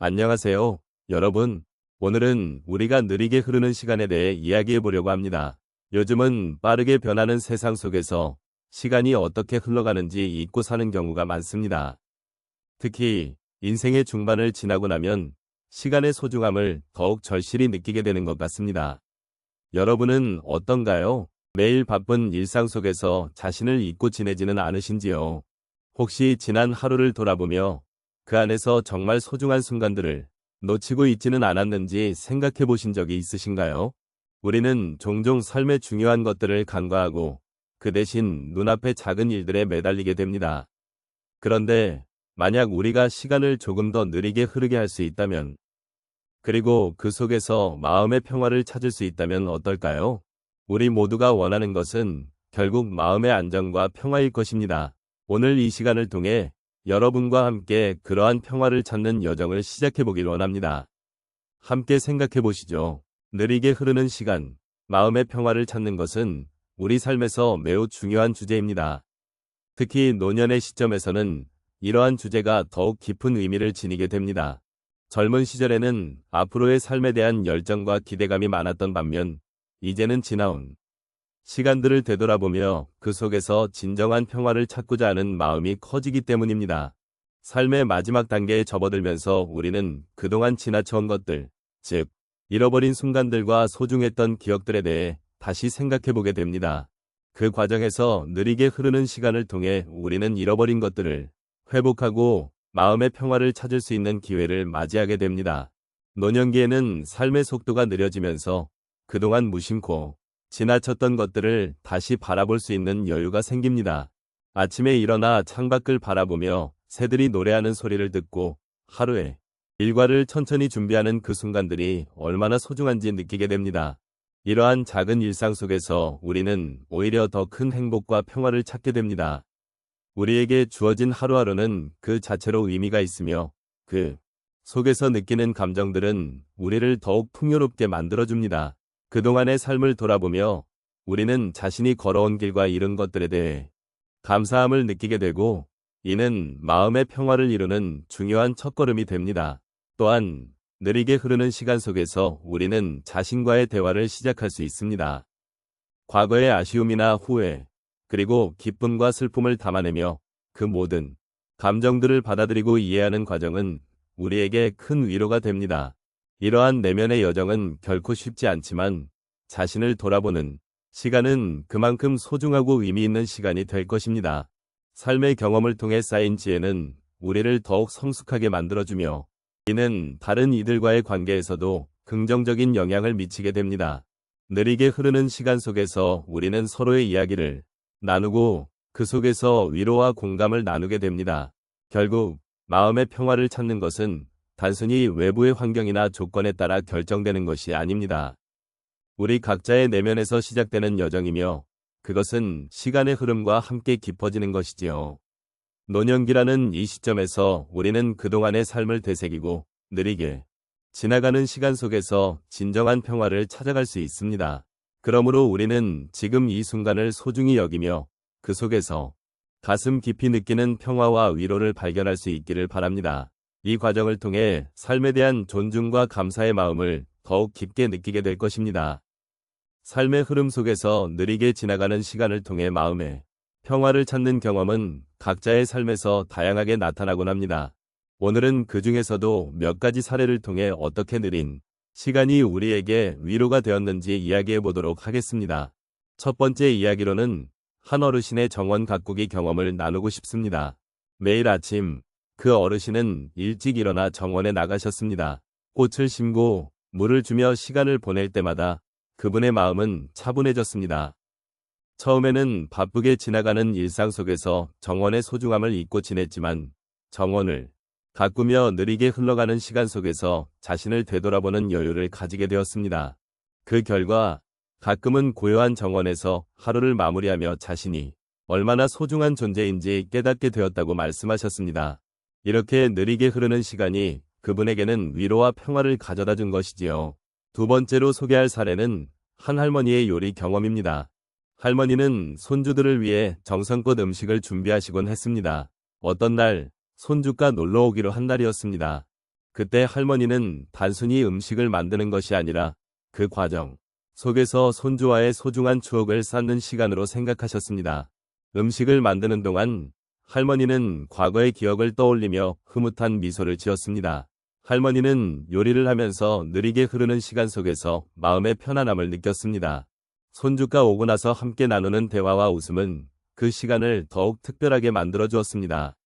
안녕하세요, 여러분. 오늘은 우리가 느리게 흐르는 시간에 대해 이야기해 보려고 합니다. 요즘은 빠르게 변하는 세상 속에서 시간이 어떻게 흘러가는지 잊고 사는 경우가 많습니다. 특히 인생의 중반을 지나고 나면 시간의 소중함을 더욱 절실히 느끼게 되는 것 같습니다. 여러분은 어떤가요? 매일 바쁜 일상 속에서 자신을 잊고 지내지는 않으신지요? 혹시 지난 하루를 돌아보며 그 안에서 정말 소중한 순간들을 놓치고 있지는 않았는지 생각해 보신 적이 있으신가요? 우리는 종종 삶의 중요한 것들을 간과하고 그 대신 눈앞의 작은 일들에 매달리게 됩니다. 그런데 만약 우리가 시간을 조금 더 느리게 흐르게 할 수 있다면, 그리고 그 속에서 마음의 평화를 찾을 수 있다면 어떨까요? 우리 모두가 원하는 것은 결국 마음의 안정과 평화일 것입니다. 오늘 이 시간을 통해 여러분과 함께 그러한 평화를 찾는 여정을 시작해 보길 원합니다. 함께 생각해 보시죠. 느리게 흐르는 시간, 마음의 평화를 찾는 것은 우리 삶에서 매우 중요한 주제입니다. 특히 노년의 시점에서는 이러한 주제가 더욱 깊은 의미를 지니게 됩니다. 젊은 시절에는 앞으로의 삶에 대한 열정과 기대감이 많았던 반면, 이제는 지나온 시간들을 되돌아보며 그 속에서 진정한 평화를 찾고자 하는 마음이 커지기 때문입니다. 삶의 마지막 단계에 접어들면서 우리는 그동안 지나쳐온 것들, 즉, 잃어버린 순간들과 소중했던 기억들에 대해 다시 생각해 보게 됩니다. 그 과정에서 느리게 흐르는 시간을 통해 우리는 잃어버린 것들을 회복하고 마음의 평화를 찾을 수 있는 기회를 맞이하게 됩니다. 노년기에는 삶의 속도가 느려지면서 그동안 무심코 지나쳤던 것들을 다시 바라볼 수 있는 여유가 생깁니다. 아침에 일어나 창밖을 바라보며 새들이 노래하는 소리를 듣고 하루의 일과를 천천히 준비하는 그 순간들이 얼마나 소중한지 느끼게 됩니다. 이러한 작은 일상 속에서 우리는 오히려 더 큰 행복과 평화를 찾게 됩니다. 우리에게 주어진 하루하루는 그 자체로 의미가 있으며 그 속에서 느끼는 감정들은 우리를 더욱 풍요롭게 만들어줍니다. 그동안의 삶을 돌아보며 우리는 자신이 걸어온 길과 이룬 것들에 대해 감사함을 느끼게 되고, 이는 마음의 평화를 이루는 중요한 첫걸음이 됩니다. 또한 느리게 흐르는 시간 속에서 우리는 자신과의 대화를 시작할 수 있습니다. 과거의 아쉬움이나 후회, 그리고 기쁨과 슬픔을 담아내며 그 모든 감정들을 받아들이고 이해하는 과정은 우리에게 큰 위로가 됩니다. 이러한 내면의 여정은 결코 쉽지 않지만 자신을 돌아보는 시간은 그만큼 소중하고 의미 있는 시간이 될 것입니다. 삶의 경험을 통해 쌓인 지혜는 우리를 더욱 성숙하게 만들어주며, 이는 다른 이들과의 관계에서도 긍정적인 영향을 미치게 됩니다. 느리게 흐르는 시간 속에서 우리는 서로의 이야기를 나누고 그 속에서 위로와 공감을 나누게 됩니다. 결국 마음의 평화를 찾는 것은 단순히 외부의 환경이나 조건에 따라 결정되는 것이 아닙니다. 우리 각자의 내면에서 시작되는 여정이며, 그것은 시간의 흐름과 함께 깊어지는 것이지요. 노년기라는 이 시점에서 우리는 그동안의 삶을 되새기고 느리게 지나가는 시간 속에서 진정한 평화를 찾아갈 수 있습니다. 그러므로 우리는 지금 이 순간을 소중히 여기며 그 속에서 가슴 깊이 느끼는 평화와 위로를 발견할 수 있기를 바랍니다. 이 과정을 통해 삶에 대한 존중과 감사의 마음을 더욱 깊게 느끼게 될 것입니다. 삶의 흐름 속에서 느리게 지나가는 시간을 통해 마음의 평화를 찾는 경험은 각자의 삶에서 다양하게 나타나곤 합니다. 오늘은 그 중에서도 몇 가지 사례를 통해 어떻게 느린 시간이 우리에게 위로가 되었는지 이야기해 보도록 하겠습니다. 첫 번째 이야기로는 한 어르신의 정원 가꾸기 경험을 나누고 싶습니다. 매일 아침 그 어르신은 일찍 일어나 정원에 나가셨습니다. 꽃을 심고 물을 주며 시간을 보낼 때마다 그분의 마음은 차분해졌습니다. 처음에는 바쁘게 지나가는 일상 속에서 정원의 소중함을 잊고 지냈지만, 정원을 가꾸며 느리게 흘러가는 시간 속에서 자신을 되돌아보는 여유를 가지게 되었습니다. 그 결과 가끔은 고요한 정원에서 하루를 마무리하며 자신이 얼마나 소중한 존재인지 깨닫게 되었다고 말씀하셨습니다. 이렇게 느리게 흐르는 시간이 그분에게는 위로와 평화를 가져다 준 것이지요. 두 번째로 소개할 사례는 한 할머니의 요리 경험입니다. 할머니는 손주들을 위해 정성껏 음식을 준비하시곤 했습니다. 어떤 날 손주가 놀러 오기로 한 날이었습니다. 그때 할머니는 단순히 음식을 만드는 것이 아니라 그 과정 속에서 손주와의 소중한 추억을 쌓는 시간으로 생각하셨습니다. 음식을 만드는 동안 할머니는 과거의 기억을 떠올리며 흐뭇한 미소를 지었습니다. 할머니는 요리를 하면서 느리게 흐르는 시간 속에서 마음의 편안함을 느꼈습니다. 손주가 오고 나서 함께 나누는 대화와 웃음은 그 시간을 더욱 특별하게 만들어 주었습니다.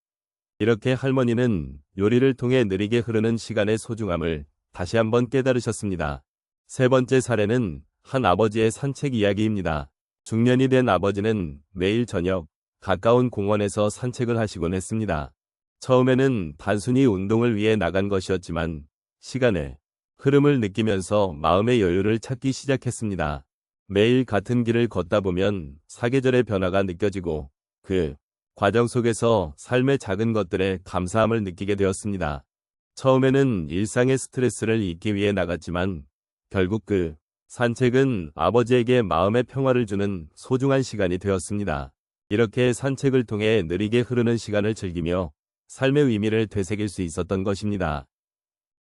이렇게 할머니는 요리를 통해 느리게 흐르는 시간의 소중함을 다시 한번 깨달으셨습니다. 세 번째 사례는 한 아버지의 산책 이야기입니다. 중년이 된 아버지는 매일 저녁 가까운 공원에서 산책을 하시곤 했습니다. 처음에는 단순히 운동을 위해 나간 것이었지만 시간의 흐름을 느끼면서 마음의 여유를 찾기 시작했습니다. 매일 같은 길을 걷다 보면 사계절의 변화가 느껴지고 그 과정 속에서 삶의 작은 것들에 감사함을 느끼게 되었습니다. 처음에는 일상의 스트레스를 잊기 위해 나갔지만 결국 그 산책은 아버지에게 마음의 평화를 주는 소중한 시간이 되었습니다. 이렇게 산책을 통해 느리게 흐르는 시간을 즐기며 삶의 의미를 되새길 수 있었던 것입니다.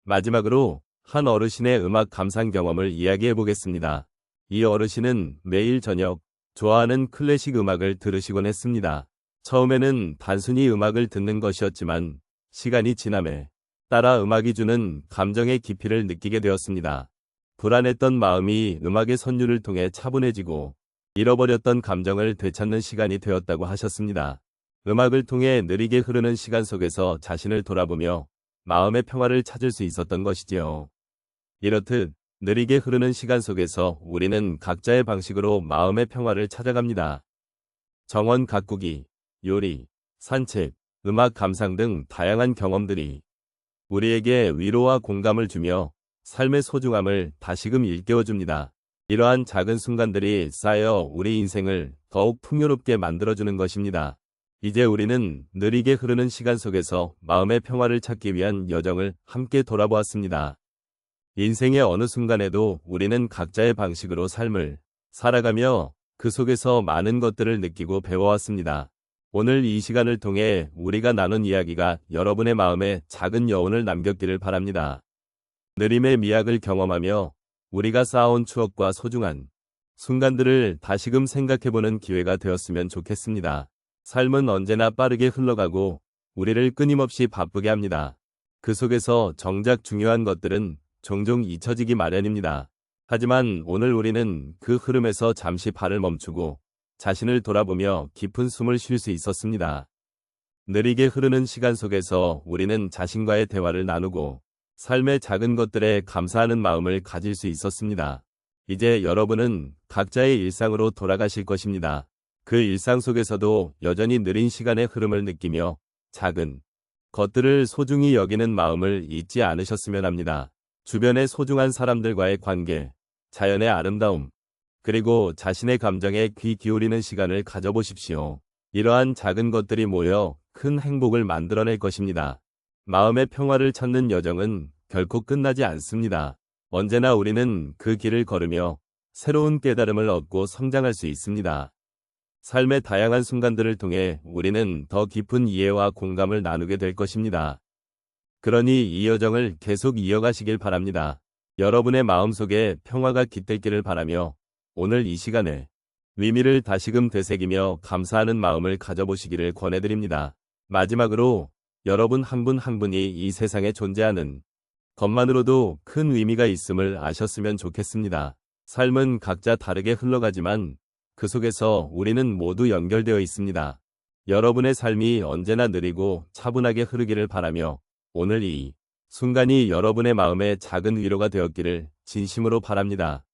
마지막으로 한 어르신의 음악 감상 경험을 이야기해 보겠습니다. 이 어르신은 매일 저녁 좋아하는 클래식 음악을 들으시곤 했습니다. 처음에는 단순히 음악을 듣는 것이었지만 시간이 지남에 따라 음악이 주는 감정의 깊이를 느끼게 되었습니다. 불안했던 마음이 음악의 선율을 통해 차분해지고 잃어버렸던 감정을 되찾는 시간이 되었다고 하셨습니다. 음악을 통해 느리게 흐르는 시간 속에서 자신을 돌아보며 마음의 평화를 찾을 수 있었던 것이지요. 이렇듯 느리게 흐르는 시간 속에서 우리는 각자의 방식으로 마음의 평화를 찾아갑니다. 정원 가꾸기, 요리, 산책, 음악 감상 등 다양한 경험들이 우리에게 위로와 공감을 주며 삶의 소중함을 다시금 일깨워줍니다. 이러한 작은 순간들이 쌓여 우리 인생을 더욱 풍요롭게 만들어주는 것입니다. 이제 우리는 느리게 흐르는 시간 속에서 마음의 평화를 찾기 위한 여정을 함께 돌아보았습니다. 인생의 어느 순간에도 우리는 각자의 방식으로 삶을 살아가며 그 속에서 많은 것들을 느끼고 배워왔습니다. 오늘 이 시간을 통해 우리가 나눈 이야기가 여러분의 마음에 작은 여운을 남겼기를 바랍니다. 느림의 미학을 경험하며 우리가 쌓아온 추억과 소중한 순간들을 다시금 생각해보는 기회가 되었으면 좋겠습니다. 삶은 언제나 빠르게 흘러가고 우리를 끊임없이 바쁘게 합니다. 그 속에서 정작 중요한 것들은 종종 잊혀지기 마련입니다. 하지만 오늘 우리는 그 흐름에서 잠시 발을 멈추고 자신을 돌아보며 깊은 숨을 쉴 수 있었습니다. 느리게 흐르는 시간 속에서 우리는 자신과의 대화를 나누고 삶의 작은 것들에 감사하는 마음을 가질 수 있었습니다. 이제 여러분은 각자의 일상으로 돌아가실 것입니다. 그 일상 속에서도 여전히 느린 시간의 흐름을 느끼며 작은 것들을 소중히 여기는 마음을 잊지 않으셨으면 합니다. 주변의 소중한 사람들과의 관계, 자연의 아름다움, 그리고 자신의 감정에 귀 기울이는 시간을 가져보십시오. 이러한 작은 것들이 모여 큰 행복을 만들어낼 것입니다. 마음의 평화를 찾는 여정은 결코 끝나지 않습니다. 언제나 우리는 그 길을 걸으며 새로운 깨달음을 얻고 성장할 수 있습니다. 삶의 다양한 순간들을 통해 우리는 더 깊은 이해와 공감을 나누게 될 것입니다. 그러니 이 여정을 계속 이어가시길 바랍니다. 여러분의 마음속에 평화가 깃들기를 바라며 오늘 이 시간에 의미를 다시금 되새기며 감사하는 마음을 가져보시기를 권해드립니다. 마지막으로 여러분 한 분 한 분이 이 세상에 존재하는 것만으로도 큰 의미가 있음을 아셨으면 좋겠습니다. 삶은 각자 다르게 흘러가지만 그 속에서 우리는 모두 연결되어 있습니다. 여러분의 삶이 언제나 느리고 차분하게 흐르기를 바라며 오늘 이 순간이 여러분의 마음에 작은 위로가 되었기를 진심으로 바랍니다.